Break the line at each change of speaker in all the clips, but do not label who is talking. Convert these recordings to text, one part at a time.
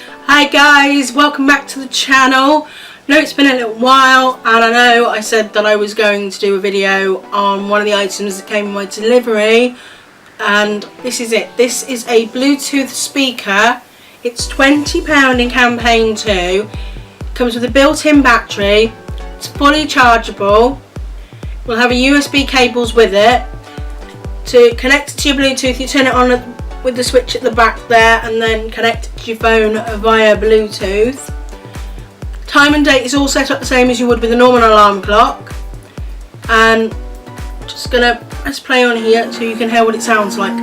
Hi guys, welcome back to the channel. I know it's been a little while, and I know I said that I was going to do a video on one of the items that came in my delivery, and this is it. This is a Bluetooth speaker. It's £20 in campaign 2. Comes with a built-in battery. It's fully chargeable. We'll have a USB cables with it. To connect it to your Bluetooth, you turn it on with the switch at the back there and then connect it to your phone via Bluetooth. Time and date is all set up the same as you would with a normal alarm clock. And I'm just gonna press play on here so you can hear what it sounds like.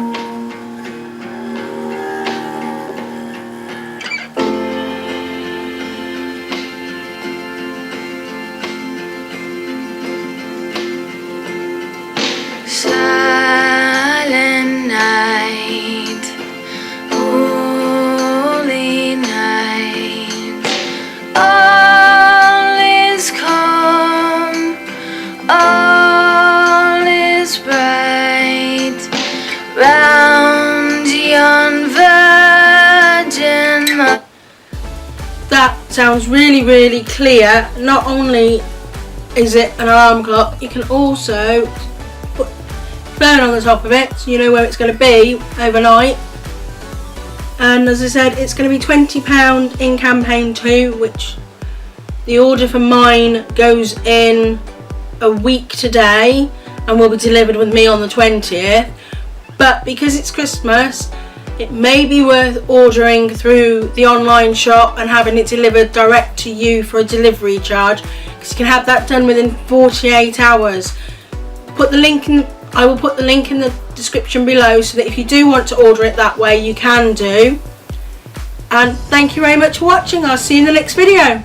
Silent night, holy night, all is calm, all is bright, round yon virgin.
That sounds really clear. Not only is it an alarm clock, you can also put phone on the top of it so you know where it's going to be overnight. And as I said, it's going to be £20 in campaign 2, which the order for mine goes in a week today and will be delivered with me on the 20th. But because it's Christmas, it may be worth ordering through the online shop and having it delivered direct to you for a delivery charge, because you can have that done within 48 hours. I will put the link in the description below so that if you do want to order it that way, you can do. And thank you very much for watching. I'll see you in the next video.